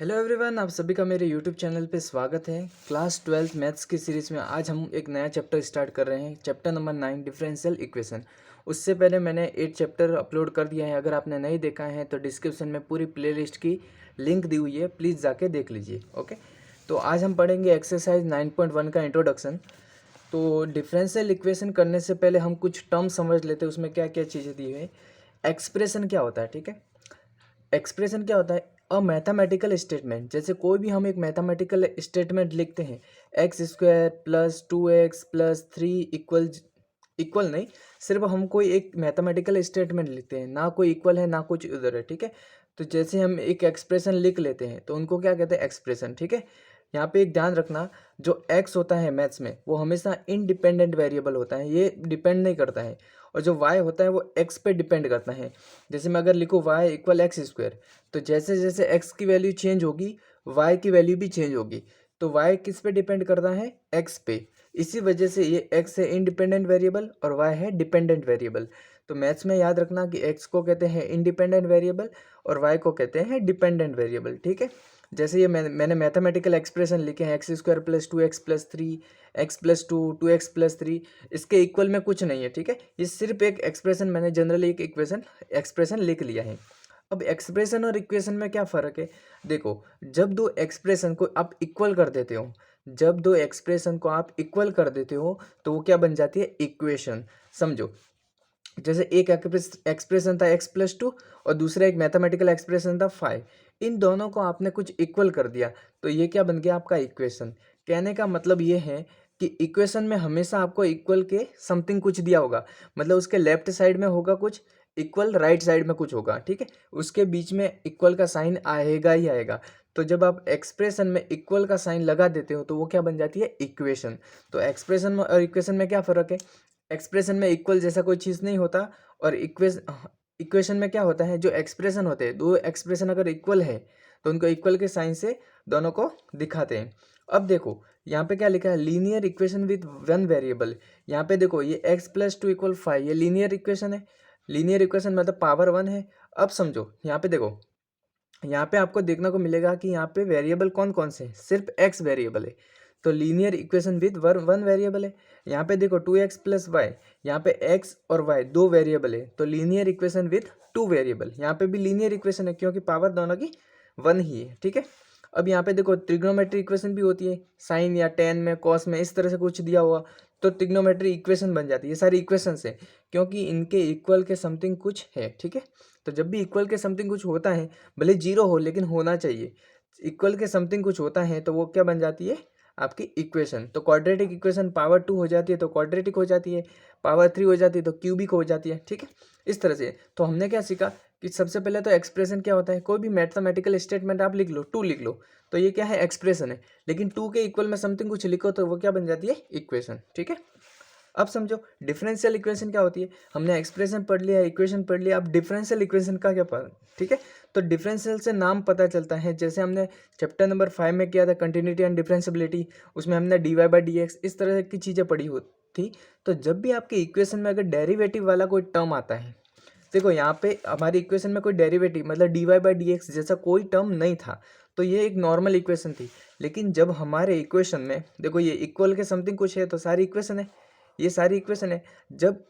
Hello everyone, आप सभी का मेरे यूट्यूब चैनल पे स्वागत है। क्लास 12th मैथ्स की सीरीज़ में आज हम एक नया चैप्टर स्टार्ट कर रहे हैं। Chapter number 9 differential equation. उससे पहले मैंने 8 चैप्टर अपलोड कर दिया है। अगर आपने नहीं देखा है तो डिस्क्रिप्शन में पूरी प्लेलिस्ट की लिंक दी हुई है, प्लीज़ जाके देख लीजिए। ओके, तो आज हम पढ़ेंगे एक्सरसाइज 9.1 का इंट्रोडक्शन। तो डिफरेंशियल इक्वेशन करने से पहले हम कुछ टर्म समझ लेते हैं, उसमें क्या क्या चीज़ें दी है। एक्सप्रेशन क्या होता है, ठीक है। एक्सप्रेशन क्या होता है? A mathematical statement. जैसे कोई भी हम एक मैथमेटिकल स्टेटमेंट लिखते हैं, x square plus 2x plus 3 equal equal नहीं, सिर्फ हम कोई एक मैथमेटिकल स्टेटमेंट लिखते हैं, ना कोई इक्वल है ना कुछ उधर है, ठीक है। तो जैसे हम एक एक्सप्रेशन लिख लेते हैं तो उनको क्या कहते हैं? एक्सप्रेशन, ठीक है। यहाँ पे एक ध्यान रखना, जो एक्स होता है मैथ्स में वो हमेशा इंडिपेंडेंट वेरिएबल होता है, ये डिपेंड नहीं करता है। और जो वाई होता है वो एक्स पे डिपेंड करता है। जैसे मैं अगर लिखूँ वाई इक्वल एक्स स्क्वायर, तो जैसे जैसे एक्स की वैल्यू चेंज होगी वाई की वैल्यू भी चेंज होगी। तो वाई किस पे डिपेंड करता है? एक्स पे। इसी वजह से ये एक्स है इंडिपेंडेंट वेरिएबल और वाई है डिपेंडेंट वेरिएबल। तो मैथ्स में याद रखना कि एक्स को कहते हैं इंडिपेंडेंट वेरिएबल और वाई को कहते हैं डिपेंडेंट वेरिएबल, ठीक है। जैसे ये मैंने मैथमेटिकल एक्सप्रेशन लिखे हैं, x square plus 2x plus 3, x plus 2 x plus 3, इसके इक्वल में कुछ नहीं है, ठीक है। ये सिर्फ एक एक्सप्रेशन, मैंने जनरली एक एक्सप्रेशन लिख लिया है। अब एक्सप्रेशन और इक्वेशन में क्या फ़र्क है? देखो, जब दो एक्सप्रेशन को आप इक्वल कर देते हो, जब दो एक्सप्रेशन को आप इक्वल कर देते हो तो वो क्या बन जाती है? इक्वेशन। समझो, जैसे एक एक्सप्रेशन था x+2 और दूसरा एक मैथमेटिकल एक्सप्रेशन था 5। इन दोनों को आपने कुछ इक्वल कर दिया तो ये क्या बन गया? आपका इक्वेशन। कहने का मतलब ये है कि इक्वेशन में हमेशा आपको इक्वल के समथिंग कुछ दिया होगा, मतलब उसके लेफ्ट साइड में होगा कुछ इक्वल, राइट साइड में कुछ होगा, ठीक है। उसके बीच में इक्वल का साइन आएगा ही आएगा। तो जब आप एक्सप्रेशन में इक्वल का साइन लगा देते हो तो वो क्या बन जाती है? इक्वेशन। तो एक्सप्रेशन में और इक्वेशन में क्या फ़र्क है? एक्सप्रेशन में इक्वल जैसा कोई चीज़ नहीं होता, और इक्वेशन में क्या होता है? जो एक्सप्रेशन होते हैं, दो एक्सप्रेशन अगर इक्वल है तो उनको इक्वल के साइन से दोनों को दिखाते हैं। अब देखो यहाँ पे क्या लिखा है? Linear equation with one variable. यहाँ पे देखो ये x+2 = 5, ये लीनियर इक्वेशन है। लीनियर इक्वेशन मतलब पावर 1 है। अब समझो यहाँ पे देखो, यहाँ पे आपको देखने को मिलेगा कि यहाँ पे वेरिएबल कौन कौन से हैं? सिर्फ एक्स वेरिएबल है। तो linear equation with one variable है। यहाँ पे देखो 2x प्लस वाई, यहाँ पे x और y दो वेरिएबल है, तो linear equation with two variable. यहाँ पे भी लीनियर इक्वेशन है क्योंकि पावर दोनों की 1 ही है, ठीक है। अब यहाँ पे देखो ट्रिग्नोमेट्री इक्वेशन भी होती है, साइन या टेन में, कॉस में, इस तरह से कुछ दिया हुआ तो ट्रिग्नोमेट्री इक्वेशन बन जाती है। ये सारी इक्वेशंस है क्योंकि इनके इक्वल के समथिंग कुछ है, ठीक है। तो जब भी इक्वल के समथिंग कुछ होता है, भले जीरो हो लेकिन होना चाहिए, इक्वल के समथिंग कुछ होता है तो वो क्या बन जाती है? आपकी इक्वेशन। तो क्वाड्रेटिक इक्वेशन पावर 2 हो जाती है तो क्वाड्रेटिक हो जाती है, पावर 3 हो जाती है तो क्यूबिक हो जाती है, ठीक है। इस तरह से तो हमने क्या सीखा कि सबसे पहले तो एक्सप्रेशन क्या होता है? कोई भी मैथमेटिकल स्टेटमेंट आप लिख लो, 2 लिख लो, तो ये क्या है? एक्सप्रेशन है। लेकिन 2 के इक्वल में समथिंग कुछ लिखो तो वो क्या बन जाती है? इक्वेशन, ठीक है। अब समझो डिफरेंशियल इक्वेशन क्या होती है। हमने एक्सप्रेशन पढ़ लिया, इक्वेशन पढ़ लिया, अब डिफरेंशियल इक्वेशन का क्या पढ़, ठीक है। तो डिफरेंशियल से नाम पता चलता है, जैसे हमने चैप्टर नंबर 5 में किया था कंटिन्यूटी एंड डिफरेंशिबिलिटी, उसमें हमने dy/dx इस तरह की चीज़ें पढ़ी हो थी। तो जब भी आपके इक्वेशन में अगर डेरिवेटिव वाला कोई टर्म आता है, देखो यहाँ पे हमारी इक्वेशन में कोई डेरिवेटिव मतलब dy/dx जैसा कोई टर्म नहीं था, तो ये एक नॉर्मल इक्वेशन थी। लेकिन जब हमारे इक्वेशन में देखो ये इक्वल के समथिंग कुछ है तो सारी इक्वेशन है, ये सारी इक्वेशन है। जब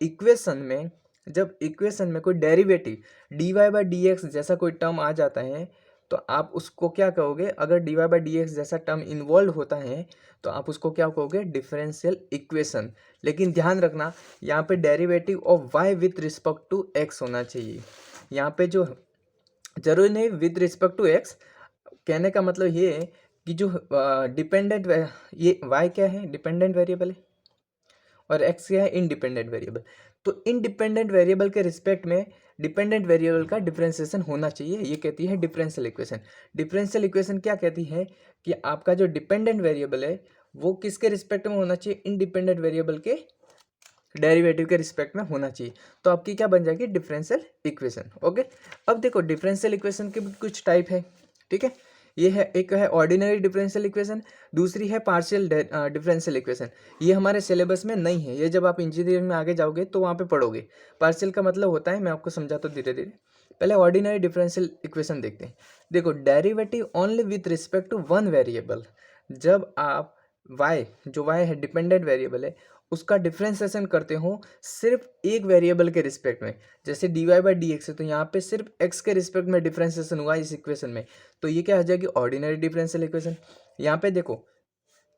इक्वेशन में कोई डेरिवेटिव dy/dx जैसा कोई टर्म आ जाता है तो आप उसको क्या कहोगे? अगर dy/dx जैसा टर्म इन्वॉल्व होता है तो आप उसको क्या कहोगे? Differential equation. लेकिन ध्यान रखना, यहाँ पे derivative of y with respect to x होना चाहिए। यहाँ पे जो जरूरी नहीं विद रिस्पेक्ट टू x, कहने का मतलब ये है कि जो डिपेंडेंट, ये y क्या है? डिपेंडेंट वेरिएबल है और x क्या है? Independent variable. तो इंडिपेंडेंट वेरिएबल के रिस्पेक्ट में डिपेंडेंट वेरिएबल का डिफरेंशिएशन होना चाहिए, ये कहती है डिफरेंशियल इक्वेशन। डिफरेंशियल इक्वेशन क्या कहती है कि आपका जो डिपेंडेंट वेरिएबल है वो किसके रिस्पेक्ट में होना चाहिए? इंडिपेंडेंट वेरिएबल के डेरिवेटिव के रिस्पेक्ट में होना चाहिए। तो आपकी क्या बन जाएगी? Differential equation. ओके, अब देखो डिफरेंशियल इक्वेशन के भी कुछ टाइप है, ठीक है। ये है, एक है ऑर्डिनरी डिफरेंशियल इक्वेशन, दूसरी है पार्शियल डिफरेंशियल इक्वेशन। ये हमारे सिलेबस में नहीं है, ये जब आप इंजीनियरिंग में आगे जाओगे तो वहाँ पे पढ़ोगे। पार्शियल का मतलब होता है, मैं आपको समझाता हूँ धीरे धीरे। पहले ऑर्डिनरी डिफरेंशियल इक्वेशन देखते हैं। देखो, derivative only with respect to one variable. जब आप y, जो y है डिपेंडेंट वेरिएबल है, उसका डिफरेंशिएशन करते हो सिर्फ एक वेरिएबल के रिस्पेक्ट में, जैसे D Y by D X है, तो यहाँ पे सिर्फ x के रिस्पेक्ट में डिफरेंशिएशन हुआ इस इक्वेशन में, तो ये क्या आ जाएगी, ऑर्डिनरी डिफरेंशियल इक्वेशन। यहाँ पे देखो,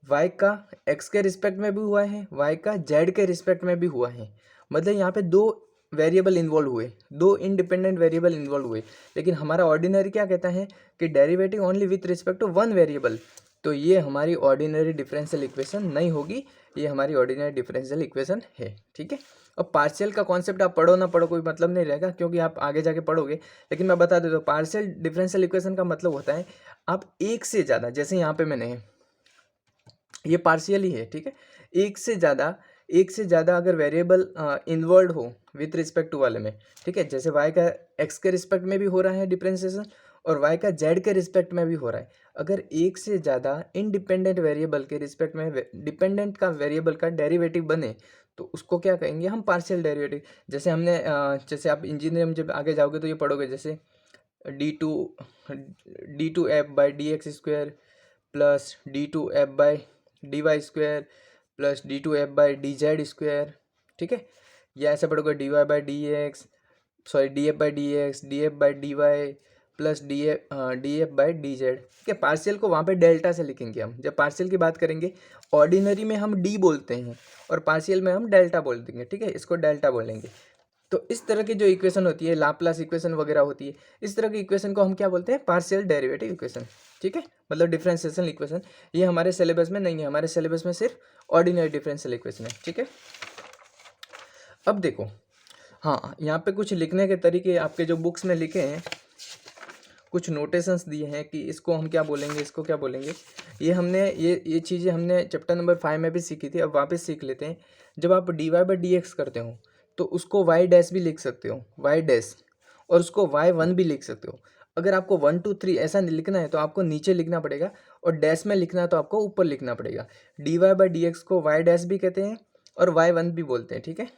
y का x के रिस्पेक्ट में भी हुआ है, y का z के रिस्पेक्ट में भी हुआ है, मतलब यहाँ पे दो वेरिएबल इन्वॉल्व हुए, दो इंडिपेंडेंट वेरिएबल इन्वॉल्व हुए। लेकिन हमारा ऑर्डिनरी क्या कहता है कि derivative only with respect to one variable, तो ये हमारी ऑर्डिनरी डिफरेंशियल इक्वेशन नहीं होगी, ये हमारी ऑर्डिनरी डिफरेंशियल इक्वेशन है। ठीक है, अब पार्शियल का कॉन्सेप्ट आप पढ़ो ना पढ़ो कोई मतलब नहीं रहेगा, क्योंकि आप आगे जाके पढ़ोगे, लेकिन मैं बता देता हूँ पार्शियल डिफरेंशियल इक्वेशन का मतलब होता है आप एक से ज़्यादा, जैसे यहाँ पे मैंने ये पार्शियल ही है, ठीक है, एक से ज़्यादा अगर वेरिएबल इन्वॉल्व हो विथ रिस्पेक्ट टू वाले में, ठीक है, जैसे y का x के रिस्पेक्ट में भी हो रहा है डिफरेंशिएशन और y का z के रिस्पेक्ट में भी हो रहा है, अगर एक से ज़्यादा इंडिपेंडेंट वेरिएबल के रिस्पेक्ट में डिपेंडेंट का वेरिएबल का डेरिवेटिव बने, तो उसको क्या कहेंगे हम, पार्शियल डेरिवेटिव। जैसे हमने जैसे आप इंजीनियरिंग में जब आगे जाओगे तो ये पढ़ोगे, जैसे D two F by D x square plus D two F by D Y square plus D two F by D Z square, ठीक है, या ऐसा पढ़ोगे D Y by D X, sorry D F by D X, D F by D Y plus D F by D Z. ठीक है, partial को वहाँ पे डेल्टा से लिखेंगे हम, जब पार्शियल की बात करेंगे ऑर्डिनरी में हम डी बोलते हैं और पार्शियल में हम डेल्टा बोल देंगे, ठीक है, इसको डेल्टा बोलेंगे। तो इस तरह की जो इक्वेशन होती है, लाप्लास इक्वेशन वगैरह होती है, इस तरह की इक्वेशन को हम क्या बोलते हैं, पार्शियल डेरिवेटिव इक्वेशन। ठीक है, मतलब डिफरेंशिएशन इक्वेशन, ये हमारे सिलेबस में नहीं है, हमारे सिलेबस में सिर्फ ऑर्डिनरी डिफरेंशियल इक्वेशन है। ठीक है, अब देखो, हाँ, यहाँ पे कुछ लिखने के तरीके आपके जो बुक्स में लिखे हैं, कुछ नोटेशंस दिए हैं कि इसको हम क्या बोलेंगे, इसको क्या बोलेंगे, ये हमने ये चीज़ें हमने चैप्टर नंबर 5 में भी सीखी थी, अब वापस सीख लेते हैं। जब आप D Y by D X करते हो तो उसको वाई डैश भी लिख सकते हो, वाई डैश, और उसको वाई वन भी लिख सकते हो। अगर आपको 1 2 3 ऐसा लिखना है तो आपको नीचे लिखना पड़ेगा, और डैश में लिखना है तो आपको ऊपर लिखना पड़ेगा। D Y by D X को वाई डैश भी कहते हैं और वाई वन भी बोलते हैं। ठीक है,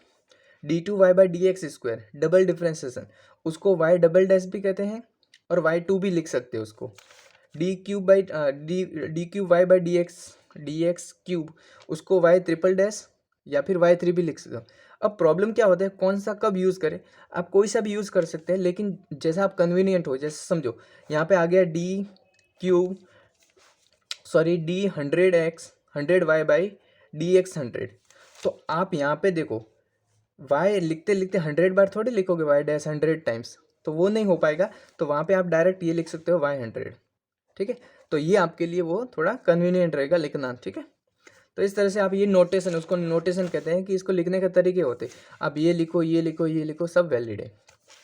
D two Y by D x square double differentiation, उसको वाई डबल डैश भी कहते हैं और वाई टू भी लिख सकते हो उसको। D cube by D cube Y by D x cube, उसको वाई ट्रिपल डैश या फिर वाई थ्री भी लिख सकते हो। अब प्रॉब्लम क्या होता है, कौन सा कब यूज़ करें, आप कोई सा भी यूज़ कर सकते हैं, लेकिन जैसा आप कन्वीनियंट हो, जैसे समझो यहाँ पे आ गया D cube, sorry D 100 Y by D X 100, तो आप यहाँ पे देखो वाई लिखते लिखते 100 बार थोड़ी लिखोगे वाई डैश 100 टाइम्स, तो वो नहीं हो पाएगा, तो वहाँ पे आप डायरेक्ट ये लिख सकते हो वाई 100। ठीक है, तो ये आपके लिए वो थोड़ा कन्वीनियंट रहेगा लिखना। ठीक है, तो इस तरह से आप ये नोटेशन, उसको नोटेशन कहते हैं कि इसको लिखने के तरीके होते हैं, आप ये लिखो ये लिखो ये लिखो, सब वैलिड है।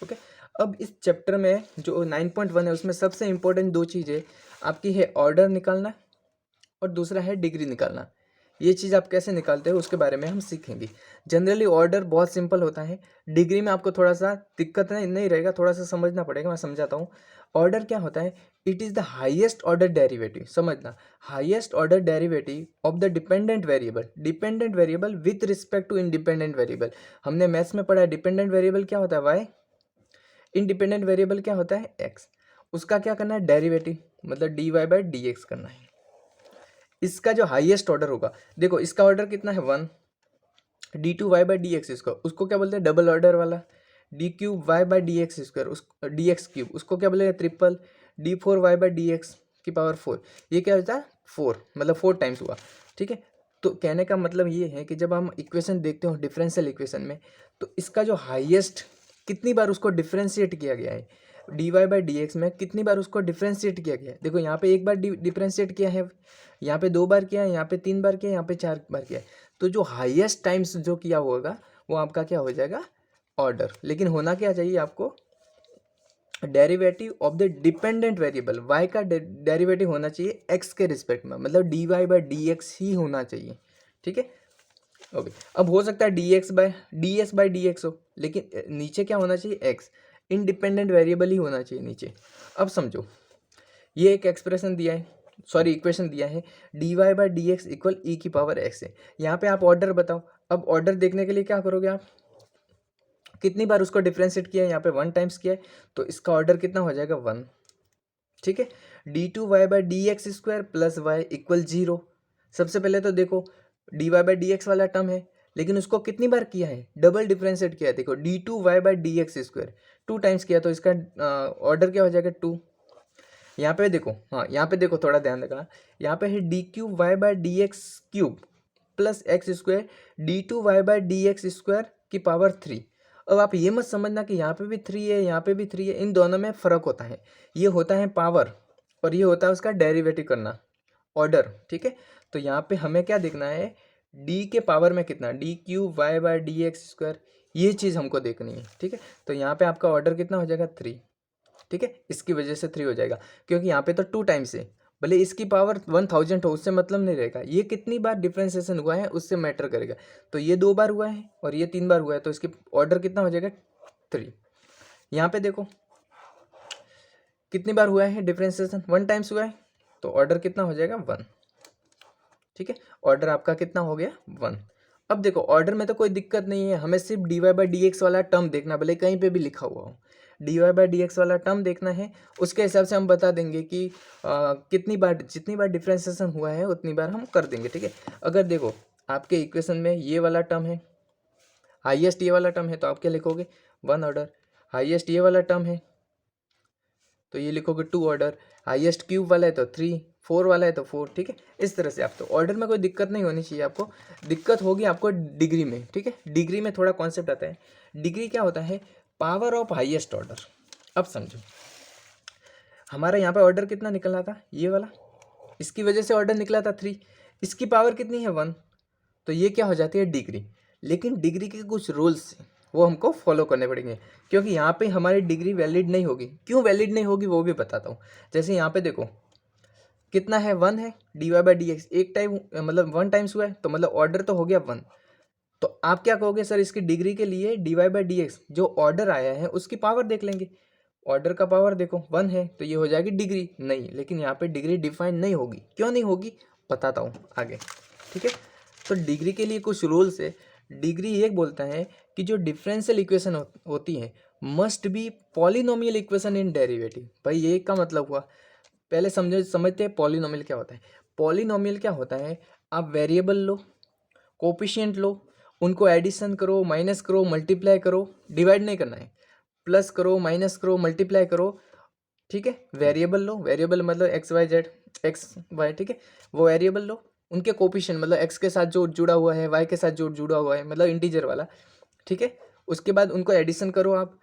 ओके, अब इस चैप्टर में जो 9.1 है उसमें सबसे इंपॉर्टेंट दो चीज़ें आपकी है, ऑर्डर निकालना और दूसरा है डिग्री निकालना। ये चीज़ आप कैसे निकालते हो उसके बारे में हम सीखेंगे। जनरली ऑर्डर बहुत सिंपल होता है, डिग्री में आपको थोड़ा सा दिक्कत नहीं रहेगा, थोड़ा सा समझना पड़ेगा, मैं समझाता हूँ। ऑर्डर क्या होता है, it is the highest order derivative, समझना, highest order derivative of the dependent variable with respect to independent variable. हमने मैथ्स में पढ़ा है डिपेंडेंट वेरिएबल क्या होता है वाई, इंडिपेंडेंट वेरिएबल क्या होता है एक्स, उसका क्या करना है डेरिवेटिव, मतलब D Y by D X करना है। इसका जो हाईएस्ट ऑर्डर होगा, देखो इसका ऑर्डर कितना है 1, D two Y by D x square, उसको क्या बोलते हैं डबल ऑर्डर वाला, D cube Y by D x square, उस डी एक्स क्यूब, उसको क्या बोलेगा triple, D four Y by D X की पावर 4, ये क्या होता है 4, मतलब 4 टाइम्स हुआ। ठीक है, तो कहने का मतलब ये है कि जब हम इक्वेशन देखते हो डिफरेंशियल इक्वेशन में, तो इसका जो हाईएस्ट कितनी बार उसको डिफ्रेंशिएट किया गया है, D Y by D x में कितनी बार उसको डिफ्रेंशिएट किया गया है। देखो यहाँ पे एक बार डिफ्रेंशिएट किया है, यहाँ पे 2 बार किया है, यहाँ पे 3 बार किया है, यहाँ पे 4 बार किया है, तो जो हाईएस्ट टाइम्स जो किया होगा वो आपका क्या हो जाएगा ऑर्डर। लेकिन होना क्या चाहिए आपको, derivative of the dependent variable, Y का डेरिवेटिव होना चाहिए एक्स के रिस्पेक्ट में, मतलब D Y by D X ही होना चाहिए। ठीक है, ओके, अब हो सकता है D X by D X हो, लेकिन नीचे क्या होना चाहिए एक्स, इंडिपेंडेंट वेरिएबल ही होना चाहिए नीचे। अब समझो ये एक एक्सप्रेशन दिया है, सॉरी इक्वेशन दिया है, D Y by D X equal E की पावर एक्स है। यहाँ पे आप ऑर्डर बताओ, अब ऑर्डर देखने के लिए क्या करोगे आप, कितनी बार उसको डिफ्रेंशिएट किया है, यहाँ पे 1 टाइम्स किया है, तो इसका ऑर्डर कितना हो जाएगा 1। ठीक है, d2y/dx² प्लस वाई इक्वल 0। सबसे पहले तो देखो dy/dx वाला टर्म है, लेकिन उसको कितनी बार किया है, डबल डिफ्रेंशिएट किया है। देखो d2y/dx², 2 टाइम्स किया तो इसका ऑर्डर क्या हो जाएगा 2। यहाँ पे देखो, हाँ यहाँ पे देखो, थोड़ा ध्यान रखना, यहाँ पे है d3y/dx³ प्लस x² d2y/dx² की पावर 3। अब आप ये मत समझना कि यहाँ पे भी 3 है, यहाँ पे भी 3 है, इन दोनों में फ़र्क होता है। ये होता है पावर और ये होता है उसका डेरिवेटिव करना, ऑर्डर। ठीक है, तो यहाँ पे हमें क्या देखना है, d के पावर में कितना, d3y/dx², ये चीज़ हमको देखनी है। ठीक है, तो यहाँ पे आपका ऑर्डर कितना हो जाएगा 3। ठीक है, इसकी वजह से 3 हो जाएगा, क्योंकि यहाँ पे तो 2 टाइम्स है, भले इसकी पावर 1000 हो, उससे मतलब नहीं रहेगा। ये कितनी बार डिफ्रेंसिएशन हुआ है उससे मैटर करेगा। तो ये 2 बार हुआ है और ये 3 बार हुआ है, तो इसकी ऑर्डर कितना हो जाएगा 3। यहाँ पे देखो कितनी बार हुआ है डिफ्रेंसिएशन, 1 टाइम्स हुआ है, तो ऑर्डर कितना हो जाएगा 1। ठीक है, ऑर्डर आपका कितना हो गया 1। अब देखो ऑर्डर में तो कोई दिक्कत नहीं है, हमें सिर्फ dy/dx वाला टर्म देखना, भले कहीं पे भी लिखा हुआ हो, dy/dx वाला टर्म देखना है। उसके हिसाब से हम बता देंगे कि कितनी बार, जितनी बार डिफ्रेंसिएशन हुआ है उतनी बार हम कर देंगे। ठीक है, अगर देखो आपके इक्वेशन में ये वाला टर्म है, हाईएस्ट ये वाला टर्म है, तो आप क्या लिखोगे 1 ऑर्डर। हाईएस्ट ये वाला टर्म है तो ये लिखोगे 2 ऑर्डर। हाईएस्ट क्यूब वाला है तो 3, 4 वाला है तो 4। ठीक है, इस तरह से आप, तो ऑर्डर में कोई दिक्कत नहीं होनी चाहिए आपको। दिक्कत होगी आपको डिग्री में। ठीक है, डिग्री में थोड़ा कॉन्सेप्ट आता है। डिग्री क्या होता है, पावर ऑफ हाईएस्ट ऑर्डर। अब समझो, हमारा यहाँ पे ऑर्डर कितना निकला था, ये वाला, इसकी वजह से ऑर्डर निकला था 3, इसकी पावर कितनी है 1, तो ये क्या हो जाती है डिग्री। लेकिन डिग्री के कुछ रूल्स वो हमको फॉलो करने पड़ेंगे, क्योंकि यहाँ पे हमारी डिग्री वैलिड नहीं होगी। क्यों वैलिड नहीं होगी वो भी बताता हूँ। जैसे यहाँ पे देखो कितना है 1 है, dy/dx एक टाइम मतलब 1 टाइम्स हुआ है, तो मतलब ऑर्डर तो हो गया 1। तो आप क्या कहोगे, सर इसकी डिग्री के लिए dy/dx जो ऑर्डर आया है उसकी पावर देख लेंगे। ऑर्डर का पावर देखो 1 है, तो ये हो जाएगी डिग्री। नहीं, लेकिन यहाँ पे डिग्री डिफाइन नहीं होगी। क्यों नहीं होगी बताता हूँ आगे। ठीक है, तो डिग्री के लिए कुछ रूल्स है। डिग्री ये बोलता है कि जो डिफरेंशियल इक्वेशन होती है must be polynomial equation in derivative. भाई ये का मतलब हुआ, पहले समझते हैं पॉलिनोमियल क्या होता है। पॉलिनोमियल क्या होता है, आप वेरिएबल लो, कोफिशिएंट लो, उनको एडिशन करो, माइनस करो, मल्टीप्लाई करो, डिवाइड नहीं करना है, प्लस करो, माइनस करो, मल्टीप्लाई करो। ठीक है, वेरिएबल लो, वेरिएबल मतलब X Y Z, X Y. ठीक है, वो वेरिएबल लो, उनके कोफिशिएंट मतलब एक्स के साथ जो जुड़ा हुआ है, वाई के साथ जो जुड़ा हुआ है, मतलब इंटीजर वाला। ठीक है, उसके बाद उनको एडिशन करो, आप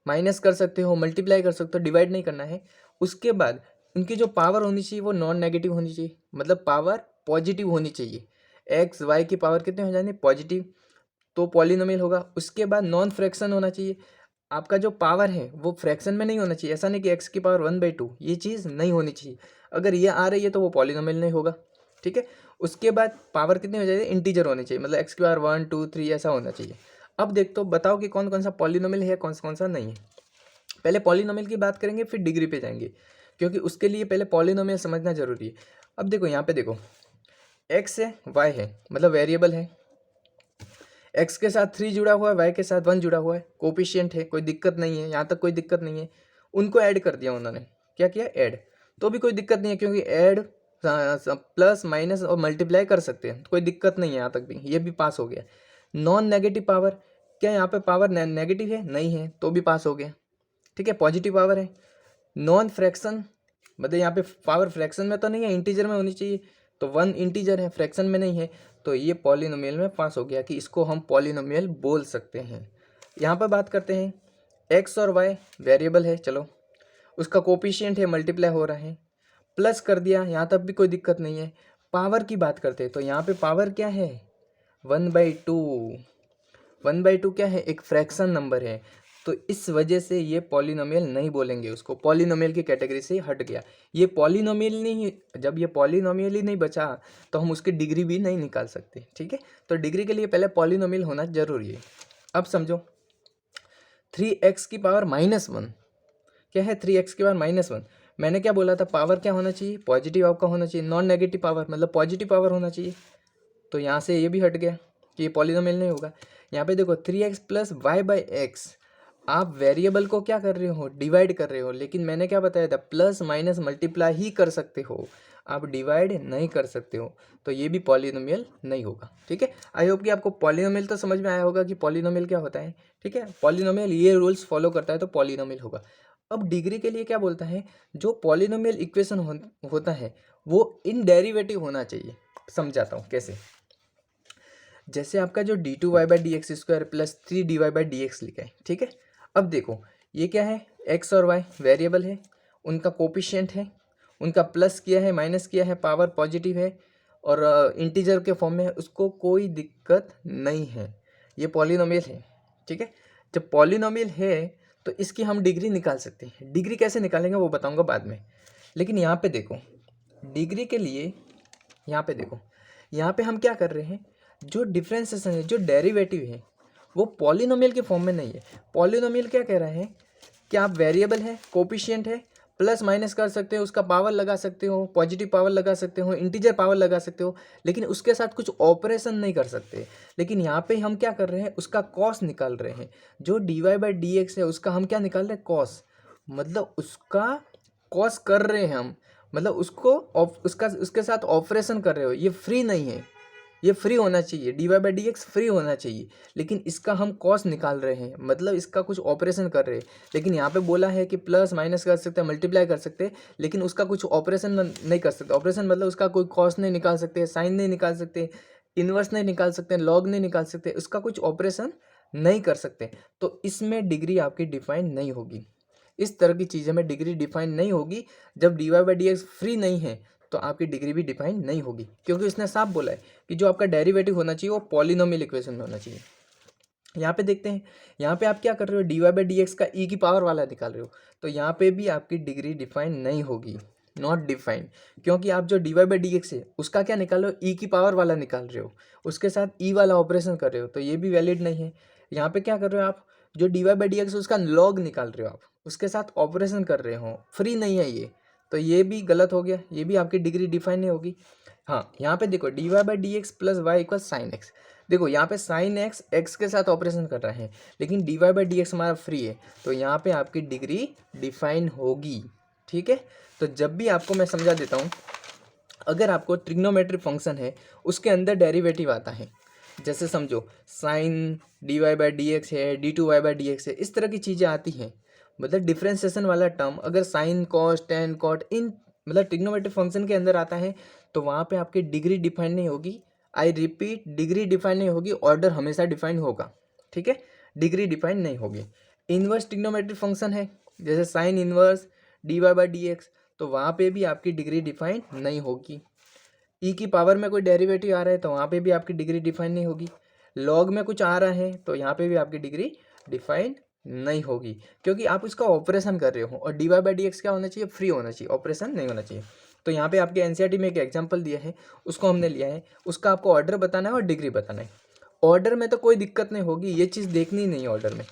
माइनस कर सकते हो, मल्टीप्लाई कर सकते हो, डिवाइड नहीं करना है। उसके बाद उनकी जो पावर होनी चाहिए वो नॉन नेगेटिव होनी चाहिए, मतलब पावर पॉजिटिव होनी चाहिए। एक्स वाई की पावर कितने हो जाएंगे पॉजिटिव, तो पॉलिनोमियल होगा। उसके बाद नॉन फ्रैक्शन होना चाहिए, आपका जो पावर है वो फ्रैक्शन में नहीं होना चाहिए। ऐसा नहीं कि एक्स की पावर 1/2, ये चीज़ नहीं होनी चाहिए। अगर ये आ रही है तो वो पॉलिनोमियल नहीं होगा। ठीक है, उसके बाद पावर कितनी हो जाएगी, इंटीजर होनी चाहिए, मतलब एक्स की पावर 1 2 3 ऐसा होना चाहिए। अब देख तो बताओ कि कौन कौन सा पॉलिनोमियल है, कौन सा नहीं है। पहले पॉलिनोमियल की बात करेंगे, फिर डिग्री पे जाएंगे, क्योंकि उसके लिए पहले पॉलिनोमियल समझना जरूरी है। अब देखो यहाँ पे देखो, एक्स है, वाई है, मतलब वेरिएबल है। एक्स के साथ 3 जुड़ा हुआ है, वाई के साथ 1 जुड़ा हुआ है, कोफिशिएंट है, कोई दिक्कत नहीं है, यहाँ तक कोई दिक्कत नहीं है। उनको ऐड कर दिया उन्होंने, क्या किया, ऐड, तो भी कोई दिक्कत नहीं है, क्योंकि ऐड प्लस माइनस और मल्टीप्लाई कर सकते हैं, कोई दिक्कत नहीं है, यहाँ तक भी ये भी पास हो गया। नॉन नेगेटिव पावर, क्या यहाँ पे पावर नेगेटिव है, नहीं है, तो भी पास हो गया। ठीक है, पॉजिटिव पावर है। नॉन फ्रैक्शन, मतलब यहाँ पे पावर फ्रैक्शन में तो नहीं है, इंटीजर में होनी चाहिए, तो 1 इंटीजर है, फ्रैक्शन में नहीं है, तो ये पॉलिनोमियल में पास हो गया कि इसको हम पॉलिनोमियल बोल सकते हैं। यहाँ पर बात करते हैं, एक्स और वाई वेरिएबल है, चलो उसका कोफिशिएंट है, मल्टीप्लाई हो रहा है, प्लस कर दिया, यहाँ तक भी कोई दिक्कत नहीं है। पावर की बात करते हैं, तो यहाँ पे पावर क्या है 1/2। 1/2 क्या है, एक फ्रैक्शन नंबर है, तो इस वजह से ये पॉलिनोमियल नहीं बोलेंगे, उसको पॉलिनोमियल की कैटेगरी से हट गया। ये पॉलिनोमियल नहीं, जब ये पॉलिनोमियल ही नहीं बचा तो हम उसकी डिग्री भी नहीं निकाल सकते। ठीक है, तो डिग्री के लिए पहले पॉलिनोमियल होना जरूरी है। अब समझो 3x की पावर -1 क्या है, 3x की पावर -1। मैंने क्या बोला था, पावर क्या होना चाहिए, पॉजिटिव आपका होना चाहिए, नॉन नेगेटिव पावर मतलब पॉजिटिव पावर होना चाहिए। तो यहाँ से ये भी हट गया कि ये पॉलिनोमियल नहीं होगा। यहाँ पे देखो 3x plus Y by X, आप वेरिएबल को क्या कर रहे हो, डिवाइड कर रहे हो, लेकिन मैंने क्या बताया था, प्लस माइनस मल्टीप्लाई ही कर सकते हो, आप डिवाइड नहीं कर सकते हो, तो ये भी पॉलिनोमियल नहीं होगा। ठीक है, आई होप कि आपको पॉलिनोमियल तो समझ में आया होगा कि पॉलिनोमियल क्या होता है। ठीक है, पॉलिनोमियल ये रूल्स फॉलो करता है तो पॉलिनोमियल होगा। अब डिग्री के लिए क्या बोलता है, जो पॉलिनोमियल इक्वेशन होता है वो इन डेरिवेटिव होना चाहिए। समझाता हूँ कैसे। जैसे आपका जो D two Y by D x square plus 3 dy by D X लिखा है। ठीक है, अब देखो ये क्या है, एक्स और वाई वेरिएबल है, उनका कोफिशिएंट है, उनका प्लस किया है माइनस किया है, पावर पॉजिटिव है और इंटीजर के फॉर्म में है, उसको कोई दिक्कत नहीं है, ये पॉलिनोमियल है। ठीक है, जब पॉलिनोमियल है तो इसकी हम डिग्री निकाल सकते हैं। डिग्री कैसे निकालेंगे वो बताऊंगा बाद में, लेकिन यहाँ पे देखो डिग्री के लिए, यहाँ पे देखो, यहाँ पे हम क्या कर रहे हैं, जो डिफरेंशिएशन है, जो डेरिवेटिव है वो पॉलिनोमियल के फॉर्म में नहीं है। पॉलिनोमियल क्या कह रहा है कि आप वेरिएबल है, कोफिशिएंट है, प्लस माइनस कर सकते हो, उसका पावर लगा सकते हो, पॉजिटिव पावर लगा सकते हो, इंटीजर पावर लगा सकते हो, लेकिन उसके साथ कुछ ऑपरेशन नहीं कर सकते। लेकिन यहाँ पे हम क्या कर रहे हैं, उसका कॉस निकाल रहे हैं। जो D Y by D X है उसका हम क्या निकाल रहे हैं, कॉस, मतलब उसका कॉस कर रहे हैं हम, मतलब उसको उसका उसके साथ ऑपरेशन कर रहे हो। ये फ्री नहीं है, ये फ्री होना चाहिए, D Y by D X free होना चाहिए, लेकिन इसका हम कॉस निकाल रहे हैं, मतलब इसका कुछ ऑपरेशन कर रहे हैं। लेकिन यहाँ पे बोला है कि प्लस माइनस कर सकते हैं, मल्टीप्लाई कर सकते हैं, लेकिन उसका कुछ ऑपरेशन नहीं कर सकते। ऑपरेशन मतलब उसका कोई कॉस नहीं निकाल सकते, साइन नहीं निकाल सकते, इन्वर्स नहीं निकाल सकते, लॉग नहीं निकाल सकते, उसका कुछ ऑपरेशन नहीं कर सकते। तो इसमें डिग्री आपकी डिफाइन नहीं होगी। इस तरह की चीज़ें में डिग्री डिफाइन नहीं होगी। जब D Y by D X free नहीं है तो आपकी डिग्री भी डिफाइन नहीं होगी, क्योंकि उसने साफ बोला है कि जो आपका डेरिवेटिव होना चाहिए वो पॉलिनोमियल इक्वेशन में होना चाहिए। यहाँ पे देखते हैं, यहाँ पे आप क्या कर रहे हो, D Y by D x का ई की पावर वाला निकाल रहे हो, तो यहाँ पे भी आपकी डिग्री डिफाइन नहीं होगी, नॉट डिफाइंड, क्योंकि आप जो D Y by D X है उसका क्या निकाल रहे हो, ई की पावर वाला निकाल रहे हो, उसके साथ ई वाला ऑपरेशन कर रहे हो, तो ये भी वैलिड नहीं है। यहाँ पे क्या कर रहे हो आप, जो D Y by D X उसका लॉग निकाल रहे हो आप, उसके साथ ऑपरेशन कर रहे हो, फ्री नहीं है ये, तो ये भी गलत हो गया, ये भी आपकी डिग्री डिफाइन नहीं होगी। हाँ, यहाँ पे देखो D Y by D X plus Y equal sine X, देखो यहाँ पे साइन एक्स एक्स के साथ ऑपरेशन कर रहा है, लेकिन D Y by D X हमारा फ्री है, तो यहाँ पे आपकी डिग्री डिफाइन होगी। ठीक है, तो जब भी आपको मैं समझा देता हूँ, अगर आपको ट्रिग्नोमेट्रिक फंक्शन है उसके अंदर डेरिवेटिव आता है, जैसे समझो sine D Y by D X है, D two Y by D X है, इस तरह की चीज़ें आती हैं, मतलब डिफ्रेंसिएशन वाला टर्म अगर sine cos tan caught in मतलब ट्रिग्नोमेट्रिक फंक्शन के अंदर आता है तो वहाँ पे आपकी डिग्री डिफाइन नहीं होगी। आई रिपीट, डिग्री डिफाइन नहीं होगी, ऑर्डर हमेशा डिफाइन होगा। ठीक है, डिग्री डिफाइन नहीं होगी। इन्वर्स ट्रिग्नोमेट्रिक फंक्शन है जैसे sine inverse D Y by D X, तो वहाँ पे भी आपकी डिग्री डिफाइन नहीं होगी। ई की पावर में कोई डेरिवेटिव आ रहा है तो वहाँ पे भी आपकी डिग्री डिफाइन नहीं होगी। लॉग में कुछ आ रहा है तो यहाँ पे भी आपकी डिग्री डिफाइन नहीं होगी, क्योंकि आप इसका ऑपरेशन कर रहे हो, और d Y by D x क्या होना चाहिए, फ्री होना चाहिए, ऑपरेशन नहीं होना चाहिए। तो यहाँ पे आपके एनसीईआरटी में एक एग्जाम्पल दिया है, उसको हमने लिया है, उसका आपको ऑर्डर बताना है और डिग्री बताना है। ऑर्डर में तो कोई दिक्कत नहीं होगी, ये चीज़ देखनी नहीं है ऑर्डर में।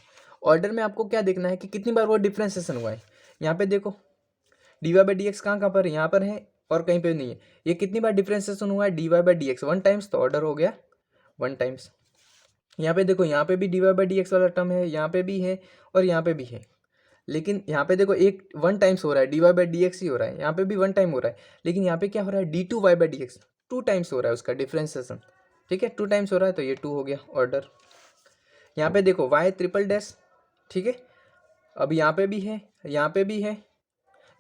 ऑर्डर में आपको क्या देखना है कि कितनी बार वो डिफ्रेंसिएशन हुआ है। यहाँ पे देखो D Y by D x कहाँ पर है, यहाँ पर है और कहीं पे नहीं है। ये कितनी बार डिफ्रेंसिएशन हुआ है, D Y by D x 1 times, तो ऑर्डर हो गया 1 टाइम्स। यहाँ पे देखो, यहाँ पे भी d Y by D x वाला टर्म है, यहाँ पे भी है और यहाँ पे भी है, लेकिन यहाँ पे देखो एक 1 टाइम्स हो रहा है, D Y by D X ही हो रहा है, यहाँ पे भी 1 टाइम हो रहा है, लेकिन यहाँ पे क्या हो रहा है, D two Y by D x 2 times हो रहा है उसका डिफ्रेंसिएशन। ठीक है, 2 टाइम्स हो रहा है तो ये 2 हो गया ऑर्डर। यहाँ पे देखो वाई ट्रिपल डैश, ठीक है, अब यहाँ पे भी है, यहाँ पे भी है,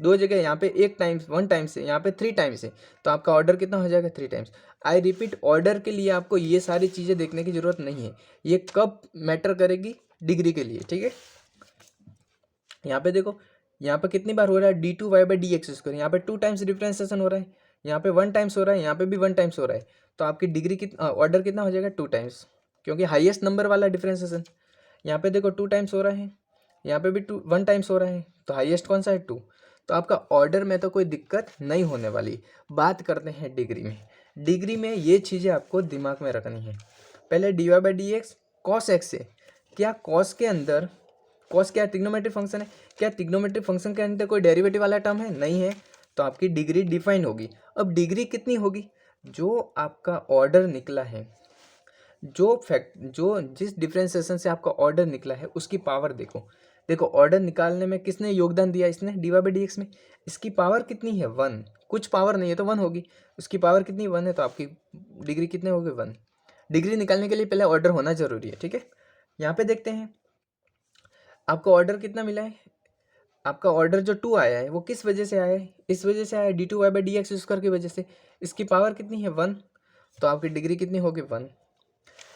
2 जगह, यहाँ पे 1 टाइम्स 1 टाइम्स है, यहाँ पे 3 टाइम्स है, तो आपका ऑर्डर कितना हो जाएगा, 3 टाइम्स। आई रिपीट, ऑर्डर के लिए आपको ये सारी चीज़ें देखने की जरूरत नहीं है, ये कब मैटर करेगी, डिग्री के लिए। ठीक है, यहाँ पे देखो, यहाँ पे कितनी बार हो रहा है, D two Y by D x square, यहाँ पे 2 टाइम्स डिफ्रेंसिएशन हो रहा है, यहाँ पे 1 टाइम्स हो रहा है, यहाँ पे भी 1 टाइम्स हो रहा है, तो आपकी डिग्री ऑर्डर कितना हो जाएगा, 2 टाइम्स, क्योंकि हाईएस्ट नंबर वाला डिफ्रेंसिएशन। यहाँ पे देखो 2 टाइम्स हो रहा है, यहाँ पे भी 1 टाइम्स हो रहा है, तो हाईएस्ट कौन सा है, 2, तो आपका ऑर्डर में तो कोई दिक्कत नहीं होने वाली। बात करते हैं डिग्री में। डिग्री में ये चीज़ें आपको दिमाग में रखनी है। पहले d Y by D x cos x है, क्या कॉस के अंदर, कॉस क्या ट्रिग्नोमेट्रिक फंक्शन है, क्या ट्रिग्नोमेट्रिक फंक्शन के अंदर कोई डेरिवेटिव वाला टर्म है, नहीं है, तो आपकी डिग्री डिफाइन होगी। अब डिग्री कितनी होगी, जो आपका ऑर्डर निकला है, जो जिस डिफ्रेंसिएशन से आपका ऑर्डर निकला है उसकी पावर देखो। देखो ऑर्डर निकालने में किसने योगदान दिया, इसने d Y by D x में। इसकी पावर कितनी है 1, कुछ पावर नहीं है तो 1 होगी। उसकी पावर कितनी 1 है तो आपकी डिग्री कितने होगी 1। डिग्री निकालने के लिए पहले ऑर्डर होना जरूरी है, ठीक है। यहाँ पे देखते हैं आपको ऑर्डर कितना मिला है। आपका ऑर्डर जो 2 आया है वो किस वजह से आया है, इस वजह से आया है D two Y by D x square की वजह से। इसकी पावर कितनी है 1, तो आपकी डिग्री कितनी होगी 1।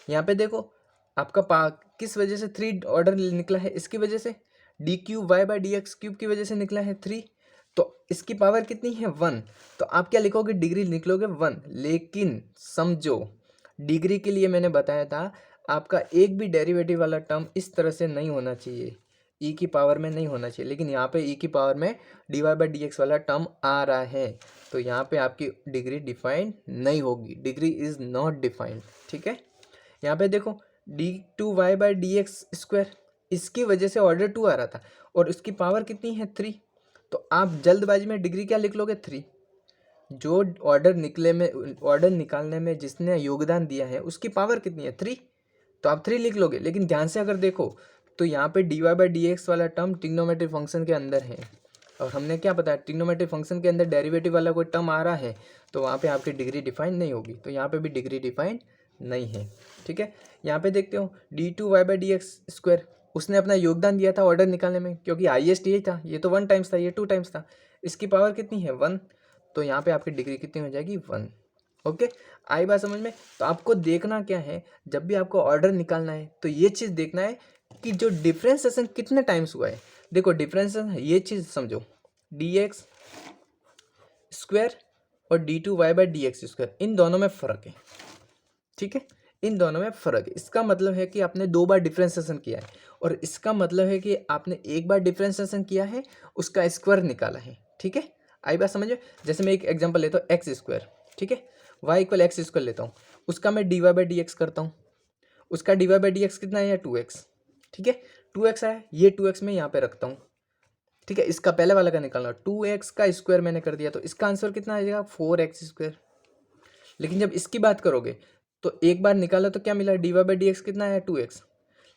यहाँ पे देखो आपका किस वजह से 3 ऑर्डर निकला है, इसकी वजह से d cube Y by D x cube की वजह से निकला है 3, तो इसकी पावर कितनी है 1। तो आप क्या लिखोगे, डिग्री निकलोगे 1। लेकिन समझो डिग्री के लिए मैंने बताया था आपका एक भी डेरिवेटिव वाला टर्म इस तरह से नहीं होना चाहिए, ई की पावर में नहीं होना चाहिए। लेकिन यहाँ पे ई की पावर में d Y by D x वाला टर्म आ रहा है, तो यहाँ पे आपकी डिग्री डिफाइंड नहीं होगी, डिग्री इज नॉट डिफाइंड, ठीक है। यहाँ पे देखो d two Y by D x square, इसकी वजह से ऑर्डर 2 आ रहा था और उसकी पावर कितनी है 3, तो आप जल्दबाजी में डिग्री क्या लिख लोगे 3। जो ऑर्डर निकालने में जिसने योगदान दिया है उसकी पावर कितनी है 3, तो आप 3 लिख लोगे। लेकिन ध्यान से अगर देखो तो यहाँ पे d Y by D x वाला टर्म ट्रिग्नोमेट्रिक फंक्शन के अंदर है, और हमने क्या बताया ट्रिग्नोमेट्रिक फंक्शन के अंदर डेरिवेटिव वाला कोई टर्म आ रहा है तो वहाँ पे आपकी डिग्री डिफाइन नहीं होगी, तो यहाँ पे भी डिग्री डिफाइन नहीं है, ठीक है। यहाँ पे देखते हो d two Y by D x square, उसने अपना योगदान दिया था ऑर्डर निकालने में, क्योंकि हाईएस्ट यही था, ये तो 1 टाइम्स था, ये 2 टाइम्स था। इसकी पावर कितनी है 1, तो यहाँ पे आपकी डिग्री कितनी हो जाएगी 1। ओके, आई बात समझ में। तो आपको देखना क्या है, जब भी आपको ऑर्डर निकालना है तो ये चीज़ देखना है कि जो डिफ्रेंसिएशन कितने टाइम्स हुआ है। देखो डिफ्रेंसिएशन ये चीज़ समझो, डी एक्स स्क्वायर और D two Y by D x square, इन दोनों में फ़र्क है, ठीक है। इन दोनों में फ़र्क है, इसका मतलब है कि आपने 2 बार डिफ्रेंसिएशन किया है, और इसका मतलब है कि आपने एक बार डिफ्रेंसिएशन किया है उसका स्क्वायर निकाला है, ठीक है। आई बात समझो। जैसे मैं एक एग्जांपल लेता हूँ एक्स स्क्वायर, ठीक है, वाई इक्वल एक्स स्क्वायर लेता हूँ, उसका मैं d Y by D x करता हूँ, उसका d Y by D x कितना है 2x, ठीक है। 2x आया, ये 2x मैं यहाँ पे रखता हूँ, ठीक है। इसका पहले वाला का निकालना, 2x का स्क्वायर मैंने कर दिया तो इसका आंसर कितना आ जाएगा 4x स्क्वायर। लेकिन जब इसकी बात करोगे तो एक बार निकाला तो क्या मिला, d Y by D x कितना है 2x,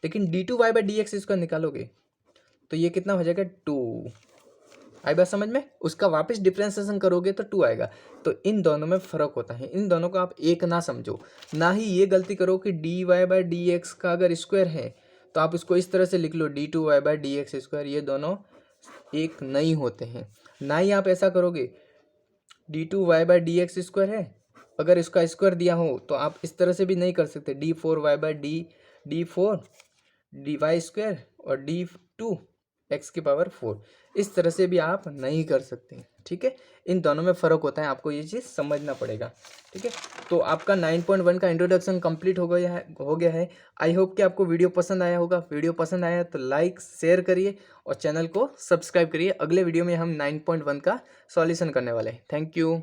लेकिन d two Y by D x square निकालोगे तो ये कितना हो जाएगा 2। आई बात समझ में। उसका वापस डिफ्रेंसिएशन करोगे तो 2 आएगा। तो इन दोनों में फ़र्क होता है, इन दोनों को आप एक ना समझो, ना ही ये गलती करो कि d Y by D x का अगर स्क्वायर है तो आप उसको इस तरह से लिख लो D two Y by D x square, ये दोनों एक नहीं होते हैं। ना ही आप ऐसा करोगे d two Y by D x square है, अगर इसका स्क्वायर दिया हो तो आप इस तरह से भी नहीं कर सकते, d four Y by d four d Y square और डी टू एक्स की पावर 4, इस तरह से भी आप नहीं कर सकते, ठीक है। इन दोनों में फ़र्क होता है, आपको ये चीज़ समझना पड़ेगा, ठीक है। तो आपका 9.1 का इंट्रोडक्शन कंप्लीट हो गया है। आई होप कि आपको वीडियो पसंद आया होगा। वीडियो पसंद आया तो लाइक शेयर करिए और चैनल को सब्सक्राइब करिए। अगले वीडियो में हम 9.1 का सॉल्यूशन करने वाले हैं। Thank you.